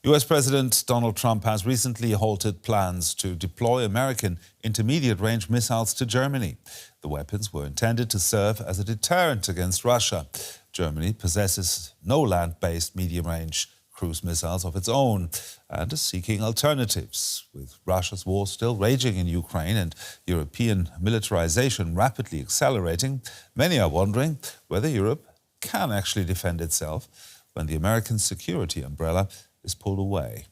US President Donald Trump has recently halted plans to deploy American intermediate-range missiles to Germany. The weapons were intended to serve as a deterrent against Russia. Germany possesses no land-based medium-range cruise missiles of its own and is seeking alternatives. With Russia's war still raging in Ukraine and European militarization rapidly accelerating, many are wondering whether Europe can actually defend itself when the American security umbrella is pulled away.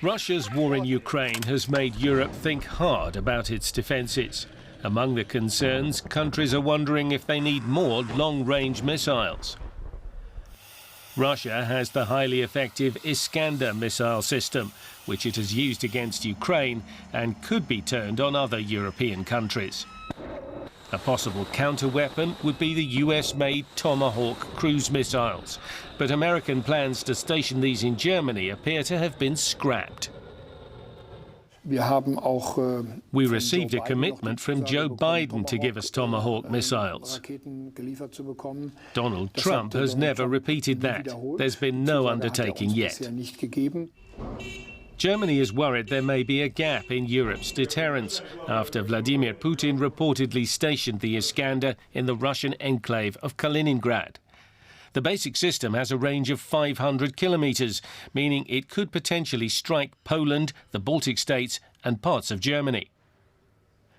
Russia's war in Ukraine has made Europe think hard about its defences. Among the concerns, countries are wondering if they need more long-range missiles. Russia has the highly effective Iskander missile system, which it has used against Ukraine and could be turned on other European countries. A possible counter-weapon would be the US-made Tomahawk cruise missiles, but American plans to station these in Germany appear to have been scrapped. We received a commitment from Joe Biden to give us Tomahawk missiles. Donald Trump has never repeated that. There's been no undertaking yet. Germany is worried there may be a gap in Europe's deterrence after Vladimir Putin reportedly stationed the Iskander in the Russian enclave of Kaliningrad. The basic system has a range of 500 kilometres, meaning it could potentially strike Poland, the Baltic states and parts of Germany.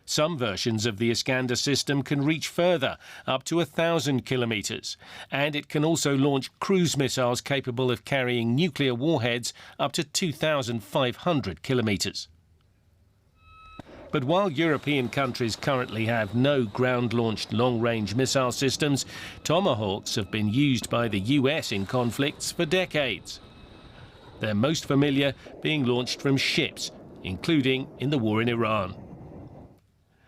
Some versions of the Iskander system can reach further, up to 1,000 kilometres, and it can also launch cruise missiles capable of carrying nuclear warheads up to 2,500 kilometres. But while European countries currently have no ground-launched long-range missile systems, Tomahawks have been used by the US in conflicts for decades. They're most familiar being launched from ships, including in the war in Iran.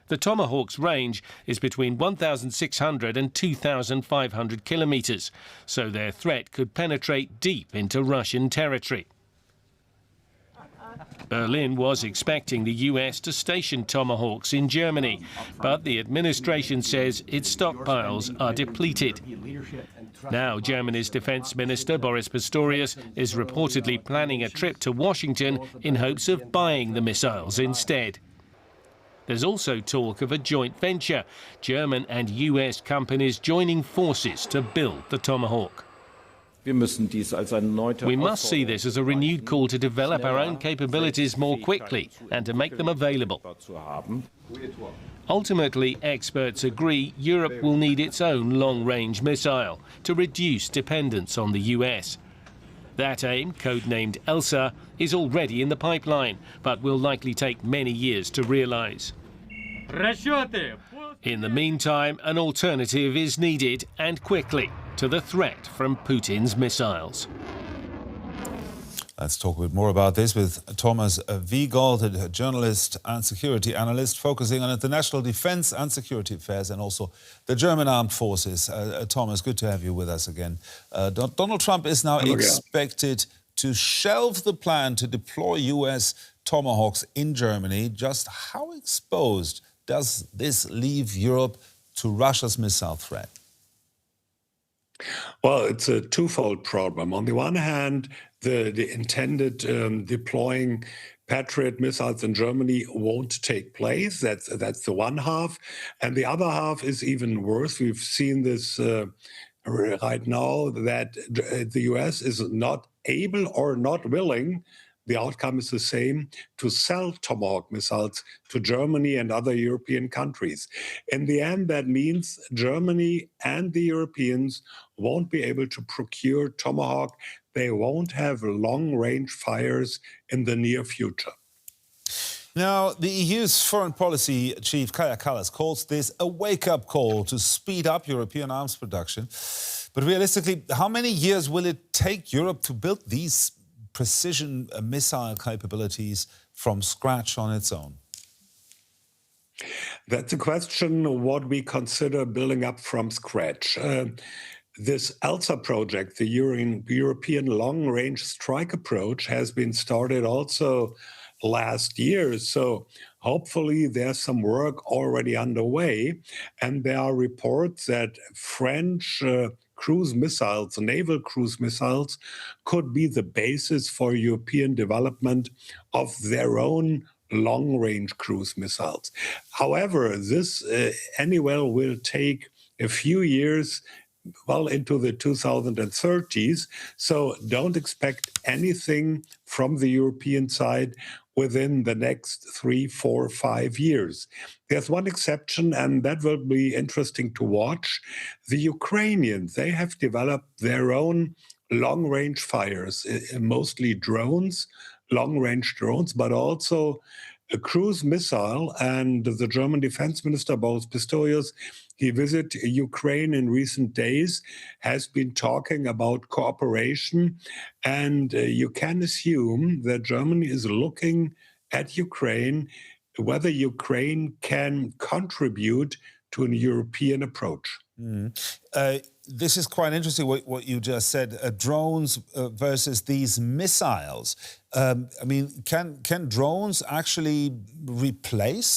The Tomahawk's range is between 1,600 and 2,500 kilometres, so their threat could penetrate deep into Russian territory. Berlin was expecting the US to station Tomahawks in Germany, but the administration says its stockpiles are depleted. Now Germany's Defence Minister Boris Pistorius is reportedly planning a trip to Washington in hopes of buying the missiles instead. There's also talk of a joint venture, German and US companies joining forces to build the Tomahawk. We must see this as a renewed call to develop our own capabilities more quickly and to make them available. Ultimately, experts agree Europe will need its own long-range missile to reduce dependence on the US. That aim, codenamed ELSA, is already in the pipeline, but will likely take many years to realise. In the meantime, an alternative is needed, and quickly, to the threat from Putin's missiles. Let's talk a bit more about this with Thomas Wiegold, a journalist and security analyst focusing on international defence and security affairs and also the German armed forces. Thomas, good to have you with us again. Donald Trump is now expected to shelve the plan to deploy US Tomahawks in Germany. Just how exposed does this leave Europe to Russia's missile threat? Well, it's a twofold problem. On the one hand, the intended deploying Patriot missiles in Germany won't take place. That's the one half. And the other half is even worse. We've seen this right now, that the US is not able or not willing, the outcome is the same, to sell Tomahawk missiles to Germany and other European countries. In the end, that means Germany and the Europeans won't be able to procure Tomahawk. They won't have long-range fires in the near future. Now, the EU's foreign policy chief, Kaja Kallas, calls this a wake-up call to speed up European arms production. But realistically, how many years will it take Europe to build these precision missile capabilities from scratch on its own? That's a question what we consider building up from scratch. This ELSA project, the European Long-Range Strike Approach, has been started also last year. So hopefully there's some work already underway. And there are reports that French cruise missiles, naval cruise missiles, could be the basis for European development of their own long-range cruise missiles. However, this anyway will take a few years, well into the 2030s. So don't expect anything from the European side within the next 3, 4, 5 years. There's one exception, and that will be interesting to watch. The Ukrainians, they have developed their own long-range fires, mostly drones, long-range drones, but also a cruise missile. And the German Defense Minister, Boris Pistorius, he visited Ukraine in recent days, has been talking about cooperation. And you can assume that Germany is looking at Ukraine, whether Ukraine can contribute to a European approach. This is quite interesting what you just said. Drones versus these missiles. I mean, can drones actually replace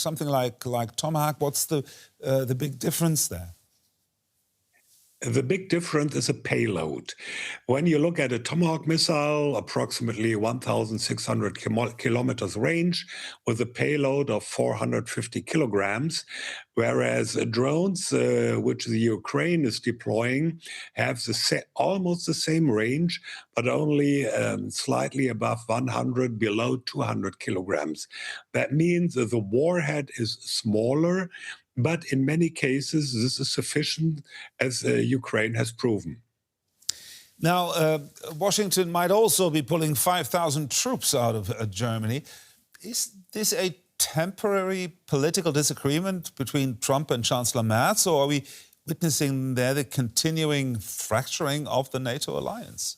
something like Tomahawk? What's the big difference there? The big difference is a payload. When you look at a Tomahawk missile, approximately 1,600 kilometers range, with a payload of 450 kilograms, whereas drones, which the Ukraine is deploying, have almost the same range, but only slightly above 100, below 200 kilograms. That means that the warhead is smaller, but in many cases, this is sufficient, as Ukraine has proven. Now, Washington might also be pulling 5,000 troops out of Germany. Is this a temporary political disagreement between Trump and Chancellor Merz, or are we witnessing there the continuing fracturing of the NATO alliance?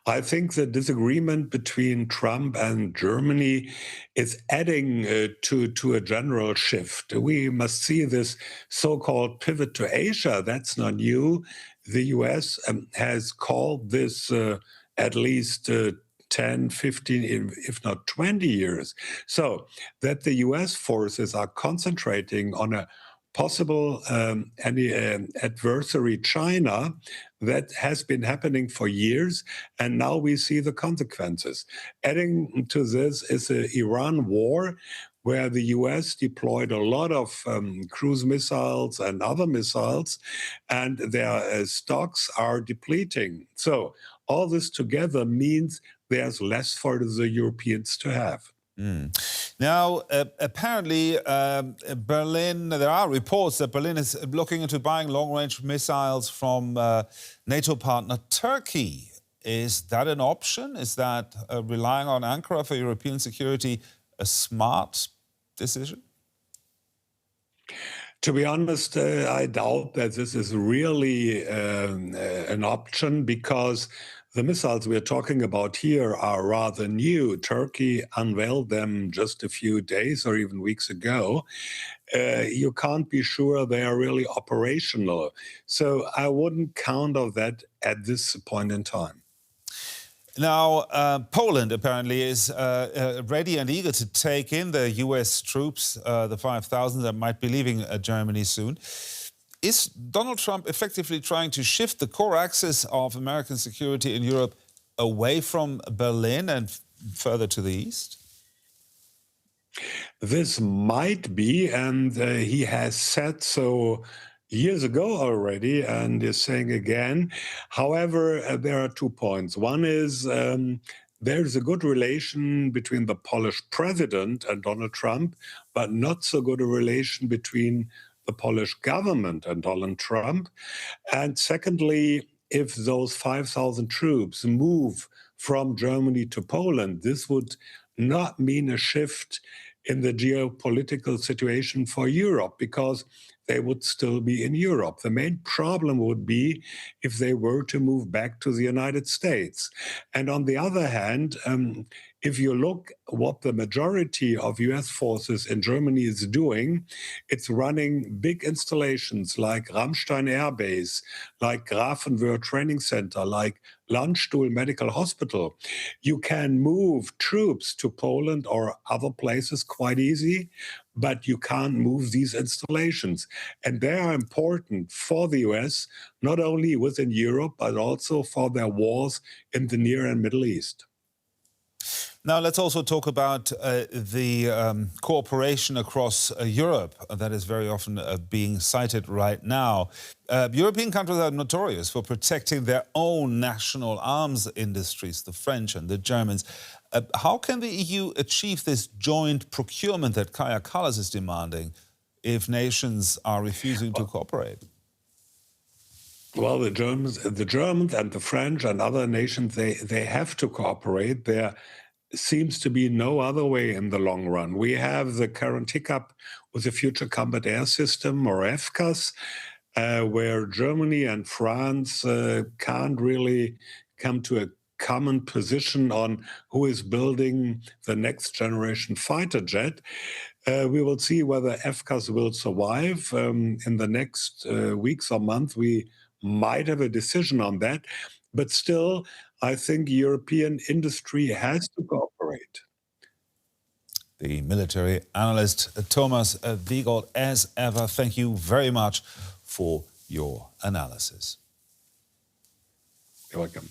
I think the disagreement between Trump and Germany is adding to a general shift. We must see this so-called pivot to Asia. That's not new. The US has called this at least 10, 15, if not 20 years. So that the US forces are concentrating on a possible adversary, China, that has been happening for years, and now we see the consequences. Adding to this is the Iran war, where the US deployed a lot of cruise missiles and other missiles, and their stocks are depleting. So all this together means there's less for the Europeans to have. Now, apparently, Berlin, there are reports that Berlin is looking into buying long-range missiles from NATO partner Turkey. Is that an option? Is that relying on Ankara for European security a smart decision? To be honest, I doubt that this is really an option, because the missiles we're talking about here are rather new. Turkey unveiled them just a few days or even weeks ago. You can't be sure they are really operational. So I wouldn't count on that at this point in time. Now, Poland apparently is ready and eager to take in the US troops, the 5,000 that might be leaving Germany soon. Is Donald Trump effectively trying to shift the core axis of American security in Europe away from Berlin and further to the east? This might be, and he has said so years ago already, and is saying again. However, there are 2 points. One is there's a good relation between the Polish president and Donald Trump, but not so good a relation between the Polish government and Donald Trump. And secondly, if those 5,000 troops move from Germany to Poland, this would not mean a shift in the geopolitical situation for Europe, because they would still be in Europe. The main problem would be if they were to move back to the United States. And on the other hand, if you look what the majority of US forces in Germany is doing, it's running big installations like Ramstein Air Base, like Grafenwöhr Training Center, like Landstuhl Medical Hospital. You can move troops to Poland or other places quite easy, but you can't move these installations. And they are important for the US, not only within Europe, but also for their wars in the Near and Middle East. Now, let's also talk about the cooperation across Europe that is very often being cited right now. European countries are notorious for protecting their own national arms industries, the French and the Germans. How can the EU achieve this joint procurement that Kaja Kallas is demanding if nations are refusing to cooperate? Well, the Germans and the French and other nations, they have to cooperate. There seems to be no other way in the long run. We have the current hiccup with the Future Combat Air System, or FCAS, where Germany and France can't really come to a common position on who is building the next generation fighter jet. We will see whether FCAS will survive. In the next weeks or months, we might have a decision on that. But still, I think European industry has to cooperate. The military analyst Thomas Wiegold, as ever, thank you very much for your analysis. You're welcome.